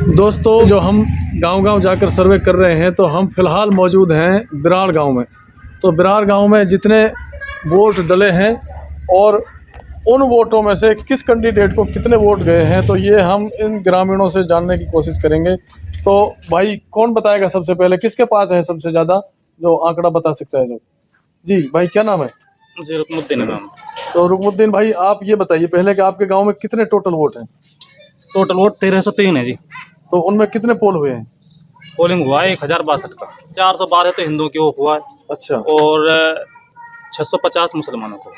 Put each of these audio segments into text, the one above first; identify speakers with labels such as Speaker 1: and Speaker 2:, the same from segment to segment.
Speaker 1: दोस्तों, जो हम गांव-गांव जाकर सर्वे कर रहे हैं तो हम फ़िलहाल मौजूद हैं बिराड़ गांव में। तो बिराड़ गांव में जितने वोट डले हैं और उन वोटों में से किस कैंडिडेट को कितने वोट गए हैं, तो ये हम इन ग्रामीणों से जानने की कोशिश करेंगे। तो भाई कौन बताएगा सबसे पहले, किसके पास है सबसे ज़्यादा जो आंकड़ा बता सकता है? जो जी भाई, क्या नाम है?
Speaker 2: जी, रुकनुद्दीन है नाम।
Speaker 1: तो रुकनुद्दीन भाई, आप ये बताइए पहले कि आपके गाँव में कितने टोटल वोट हैं?
Speaker 2: टोटल वोट 1303 है जी।
Speaker 1: तो उनमें कितने पोल हुए हैं?
Speaker 2: पोलिंग हुआ है 1062 का। 412 तो हिंदुओं की वो हुआ है
Speaker 1: अच्छा।
Speaker 2: और 650 मुसलमानों को।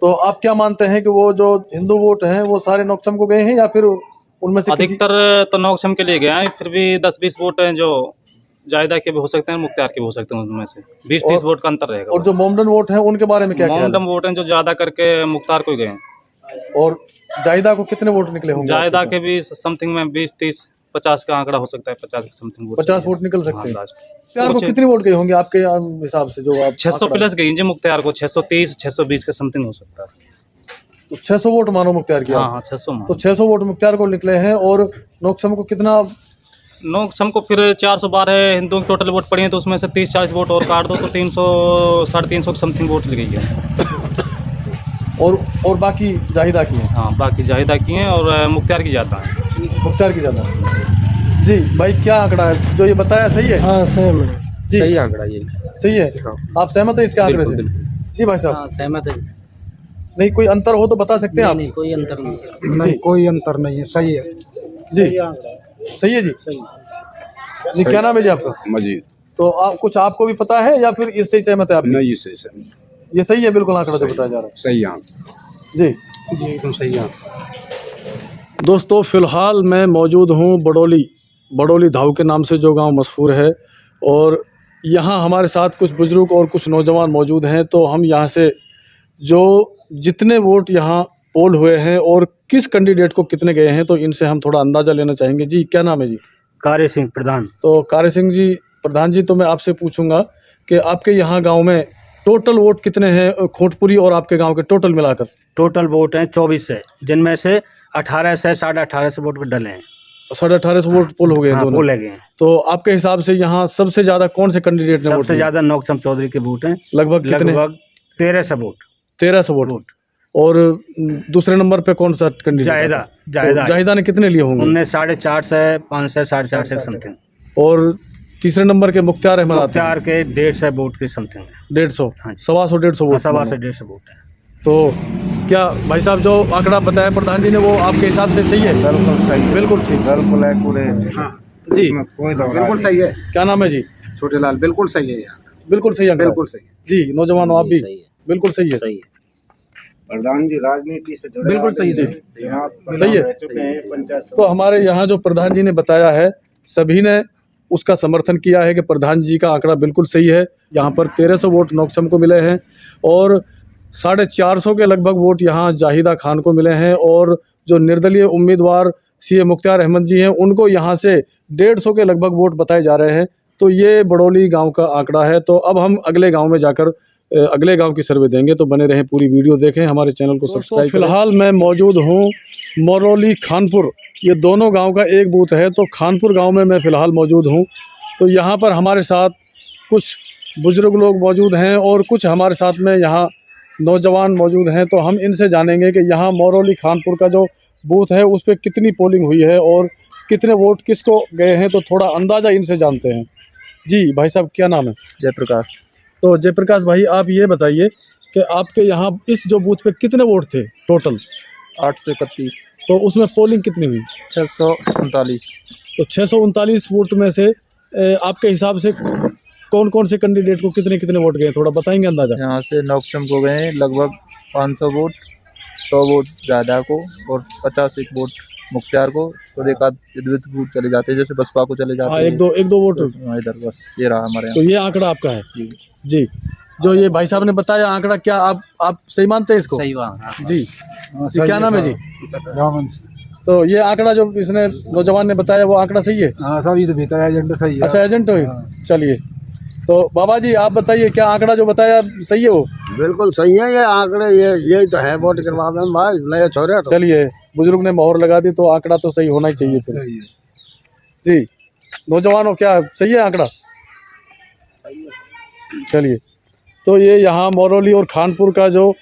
Speaker 1: तो आप क्या मानते हैं कि वो जो हिंदू वोट हैं वो सारे नौकचम को गए हैं या फिर उनमें से
Speaker 2: अधिकतर तो नौकचम के लिए गए हैं, फिर भी 10-20 वोट हैं जो जायदा के भी हो सकते हैं, मुख्तियार के भी हो सकते हैं। उनमें से 20-30 वोट का अंतर रहेगा।
Speaker 1: और जो मोमडन वोट हैं उनके बारे में क्या ख्याल है?
Speaker 2: मोमडन वोट हैं जो ज्यादा करके मुख्तार को गए हैं।
Speaker 1: और जायदा को कितने वोट निकले होंगे?
Speaker 2: जायदा के भी समथिंग में 20-30-50 का आंकड़ा हो सकता है। 50 के समथिंग वोट,
Speaker 1: 50 वोट निकल सकते हैं।
Speaker 2: लास्ट
Speaker 1: मुख्तार को कितनी वोट गई होंगी आपके हिसाब से? जो आप
Speaker 2: 600 प्लस गई जी मुख्तियार को। 630-620 के समथिंग हो सकता है।
Speaker 1: तो 600 वोट मानो मुख्तार की।
Speaker 2: हाँ, 600
Speaker 1: तो 600 वोट मुख्तार को निकले हैं। और नौकसम को कितना?
Speaker 2: नौकसम को फिर 412 हिंदुओं की टोटल वोट पड़ी है, तो उसमें से 30-40 वोट और काट दो तो 300 350 समथिंग वोट लगी है।
Speaker 1: और बाकी जाहिदा की हैं?
Speaker 2: हाँ, बाकी जाहिदा की हैं और मुख्तियार की ज़्यादा है।
Speaker 1: मुख्तार की ज़्यादा। जी भाई, क्या आंकड़ा है जो ये बताया, सही है?
Speaker 3: हाँ, सहमत है।
Speaker 1: जी,
Speaker 3: सही आंकड़ा ये।
Speaker 1: सही है। आप सहमत है इसके आंकड़े से? जी भाई साहब।
Speaker 3: हाँ, सहमत है।
Speaker 1: नहीं, कोई अंतर हो तो बता सकते हैं आप?
Speaker 3: नहीं, कोई अंतर नहीं।
Speaker 1: नहीं,
Speaker 3: कोई अंतर नहीं है, सही है
Speaker 1: जी। सही है जी। जी, क्या नाम है जी आपका?
Speaker 4: मजीद।
Speaker 1: तो आप कुछ आपको भी पता है या फिर इससे ही सहमत है आप?
Speaker 4: नहीं, इससे सही।
Speaker 1: ये सही है बिल्कुल आंकड़ा जो बताया जा रहा
Speaker 4: सही आंकड़ा
Speaker 1: है? जी
Speaker 3: जी, एकदम सही आंकड़ा।
Speaker 1: दोस्तों, फ़िलहाल मैं मौजूद हूँ बड़ौली धाऊ के नाम से जो गांव मशहूर है। और यहाँ हमारे साथ कुछ बुजुर्ग और कुछ नौजवान मौजूद हैं। तो हम यहाँ से जो जितने वोट यहाँ पोल हुए हैं और किस कैंडिडेट को कितने गए हैं, तो इनसे हम थोड़ा अंदाज़ा लेना चाहेंगे। जी, क्या नाम है जी?
Speaker 3: कार्य सिंह प्रधान।
Speaker 1: तो कार्य सिंह जी प्रधान जी, तो मैं आपसे पूछूंगा कि आपके यहाँ गांव में टोटल वोट कितने हैं, खोटपुरी और आपके गांव के टोटल मिलाकर?
Speaker 3: टोटल वोट हैं 24 है, जिनमें से 18 से 18.5 से वोट डले हैं।
Speaker 1: 1850 वोट पोल हो गए हैं
Speaker 3: हाँ,
Speaker 1: दोनों?
Speaker 3: पोल लगे हैं।
Speaker 1: तो आपके हिसाब से यहाँ सबसे ज़्यादा कौन से कैंडिडेट ने वोट
Speaker 3: सबसे
Speaker 1: दिए?
Speaker 3: ज़्यादा नौकचम चौधरी के वोट हैं।
Speaker 1: लगभग कितने?
Speaker 3: लगभग 1300 वोट।
Speaker 1: 1300 वोट। और दूसरे नंबर पे कौन सा कैंडिडेट? जाहिदा ने कितने लिए होंगे?
Speaker 3: उनने 4.5 से 5 से 4.5 से समथिंग।
Speaker 1: और तीसरे नंबर के मुख्तार अहमद आते हैं।
Speaker 3: मुख्तार के 150 वोट के समथिंग है।
Speaker 1: 150,
Speaker 3: हाँ,
Speaker 1: 125 वोट।
Speaker 3: 125 वोट है।
Speaker 1: तो क्या भाई साहब जो आंकड़ा बताया प्रधान जी ने, वो आपके हिसाब से सही है?
Speaker 4: बिल्कुल सही,
Speaker 1: बिल्कुल ठीक,
Speaker 4: बिल्कुल है पूरे।
Speaker 1: हाँ जी,
Speaker 4: कोई
Speaker 3: बिल्कुल सही है।
Speaker 1: क्या नाम है जी?
Speaker 3: छोटे लाल। बिल्कुल सही है यार।
Speaker 1: बिल्कुल सही आंकड़ा।
Speaker 3: बिल्कुल सही
Speaker 1: जी, नौजवान आप भी?
Speaker 3: सही है।
Speaker 1: बिल्कुल सही है।
Speaker 3: सही है।
Speaker 4: प्रधान जी राजनीति से जुड़े
Speaker 1: बिल्कुल सही है।
Speaker 4: सही है।
Speaker 1: तो हमारे यहाँ जो प्रधान जी ने बताया है, सभी ने उसका समर्थन किया है कि प्रधान जी का आंकड़ा बिल्कुल सही है। यहाँ पर 1300 वोट नौकचम को मिले हैं और 450 के लगभग वोट यहाँ जाहिदा खान को मिले हैं। और जो निर्दलीय उम्मीदवार सीए मुख्तार अहमद जी हैं, उनको यहाँ से 150 के लगभग वोट बताए जा रहे हैं। तो ये बड़ौली गांव का आंकड़ा है। तो अब हम अगले गांव में जाकर अगले गांव की सर्वे देंगे। तो बने रहें, पूरी वीडियो देखें, हमारे चैनल को सब्सक्राइब करें। फिलहाल मैं मौजूद हूँ मरौली खानपुर, ये दोनों गांव का एक बूथ है। तो खानपुर गांव में मैं फ़िलहाल मौजूद हूँ। तो यहाँ पर हमारे साथ कुछ बुजुर्ग लोग मौजूद हैं और कुछ हमारे साथ में यहाँ नौजवान मौजूद हैं। तो हम इनसे जानेंगे कि यहाँ मरौली खानपुर का जो बूथ है उस पर कितनी पोलिंग हुई है और कितने वोट किसको गए हैं। तो थोड़ा अंदाज़ा इनसे जानते हैं। जी भाई साहब, क्या नाम है?
Speaker 3: जयप्रकाश।
Speaker 1: तो जयप्रकाश भाई, आप ये बताइए कि आपके यहाँ इस जो बूथ पे कितने वोट थे टोटल?
Speaker 3: 831।
Speaker 1: तो उसमें पोलिंग कितनी हुई?
Speaker 3: 639।
Speaker 1: तो 639 वोट में से आपके हिसाब से कौन कौन से कैंडिडेट को कितने कितने वोट गए, थोड़ा बताएंगे अंदाज़ा?
Speaker 3: यहाँ से नौकचम को गए लगभग 500 वोट, 100 वोट जायदा को और 50 वोट मुख्तियार को। और एक आध इधर वोट चले जाते हैं, जैसे बसपा को चले जाते
Speaker 1: हाँ,
Speaker 3: हैं।
Speaker 1: एक दो वोट
Speaker 3: इधर बस ये रहा हमारे यहाँ।
Speaker 1: तो ये आंकड़ा आपका है? जी, जो ये भाई साहब ने बताया आंकड़ा, क्या आप सही मानते हैं इसको?
Speaker 3: सही बात
Speaker 1: जी। जी, क्या नाम है जी?
Speaker 3: रामन।
Speaker 1: तो ये आंकड़ा जो इसने नौजवान ने बताया, वो आंकड़ा सही है?
Speaker 3: हाँ, सब इधर भीतर एजेंट सही है।
Speaker 1: अच्छा, एजेंट हो? चलिए, तो बाबा जी आप बताइए, क्या आंकड़ा जो बताया सही है वो?
Speaker 4: बिल्कुल सही है ये आंकड़े। यही तो है वोट करवा में भाई नए छोरे।
Speaker 1: चलिए, बुजुर्ग ने मोहर लगा दी तो आंकड़ा तो सही होना ही चाहिए फिर। जी नौजवानों, क्या सही है आंकड़ा? चलिए, तो ये यहाँ मौरौली और खानपुर का जो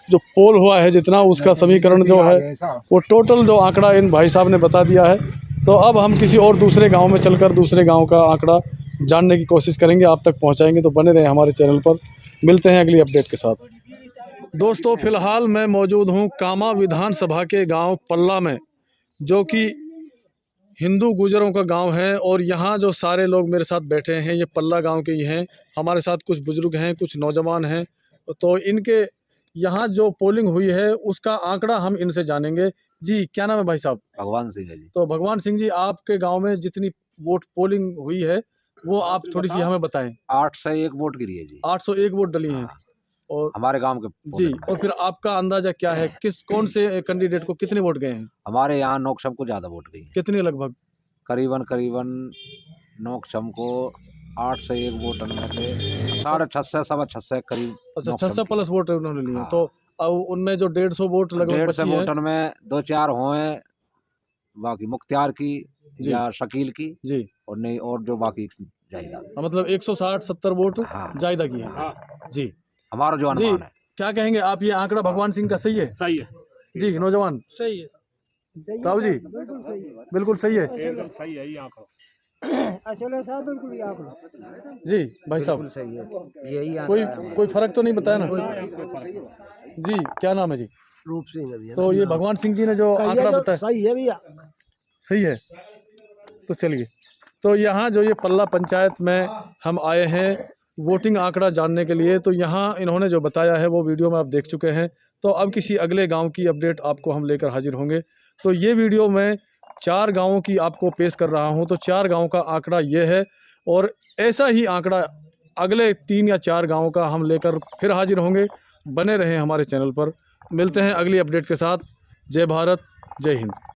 Speaker 1: पोल हुआ है जितना, उसका समीकरण जो है वो टोटल जो आंकड़ा इन भाई साहब ने बता दिया है। तो अब हम किसी और दूसरे गांव में चलकर दूसरे गांव का आंकड़ा जानने की कोशिश करेंगे, आप तक पहुंचाएंगे। तो बने रहें हमारे चैनल पर, मिलते हैं अगली अपडेट के साथ। दोस्तों, फिलहाल मैं मौजूद हूं कामा विधानसभा के गांव पल्ला में, जो कि हिंदू गुजरों का गांव है। और यहाँ जो सारे लोग मेरे साथ बैठे हैं ये पल्ला गांव के ही हैं। हमारे साथ कुछ बुजुर्ग हैं, कुछ नौजवान हैं। तो इनके यहाँ जो पोलिंग हुई है उसका आंकड़ा हम इनसे जानेंगे। जी, क्या नाम है भाई साहब?
Speaker 5: भगवान सिंह है जी।
Speaker 1: तो भगवान सिंह जी, आपके गांव में जितनी वोट पोलिंग हुई है वो आप थोड़ी सी हमें बताएं।
Speaker 5: 801 वोट गिरी है जी।
Speaker 1: 801 वोट डली हैं।
Speaker 5: हाँ,
Speaker 1: और
Speaker 5: हमारे गांव के
Speaker 1: जी,
Speaker 5: पोलिंग में।
Speaker 1: और फिर आपका अंदाजा क्या है, कौन से कैंडिडेट को कितने वोट गए हैं?
Speaker 5: हमारे यहाँ नोकसम को ज्यादा वोट गई है।
Speaker 1: कितने लगभग?
Speaker 5: करीबन नोकसम को 801 वोट में से 650 सवा 600 करीब।
Speaker 1: अच्छा,
Speaker 5: नोकसम
Speaker 1: 600
Speaker 5: की।
Speaker 1: प्लस वोट उन्होंने लिए।
Speaker 5: हाँ।
Speaker 1: तो अब उनमें जो 150 वोट लगभग
Speaker 5: 150
Speaker 1: बची है।
Speaker 5: वोटन में 2-4 हुए बाकी मुख्तियार की
Speaker 1: जी।
Speaker 5: या शकील की,
Speaker 1: जी,
Speaker 5: और नहीं और जो बाकी जायदाद।
Speaker 1: मतलब 160-70 वोट
Speaker 5: हाँ।
Speaker 1: जायदा की है। जी
Speaker 5: हमारा जो
Speaker 1: जी,
Speaker 5: अनुमान है।
Speaker 1: क्या कहेंगे आप, ये आंकड़ा भगवान सिंह का सही है?
Speaker 2: सही है
Speaker 1: जी नौजवान,
Speaker 2: सही है
Speaker 1: ताऊ जी, बिल्कुल सही है।
Speaker 2: एकदम सही है ये आंकड़ा।
Speaker 1: जी भाई साहब,
Speaker 3: सही है, यही
Speaker 1: कोई फर्क तो नहीं बताया ना? जी, क्या नाम है जी?
Speaker 4: रूप सिंह अभी
Speaker 1: तो ये भगवान सिंह जी ने जो आंकड़ा बताया
Speaker 4: सही है भैया।
Speaker 1: सही है। तो चलिए, तो यहाँ जो ये पल्ला पंचायत में हम आए हैं वोटिंग आंकड़ा जानने के लिए, तो यहाँ इन्होंने जो बताया है वो वीडियो में आप देख चुके हैं। तो अब किसी अगले गांव की अपडेट आपको हम लेकर हाजिर होंगे। तो ये वीडियो मैं 4 गांवों की आपको पेश कर रहा हूं। तो 4 गांवों का आंकड़ा ये है, और ऐसा ही आंकड़ा अगले 3 या 4 गांवों का हम लेकर फिर हाजिर होंगे। बने रहें हमारे चैनल पर, मिलते हैं अगली अपडेट के साथ। जय भारत, जय हिंद।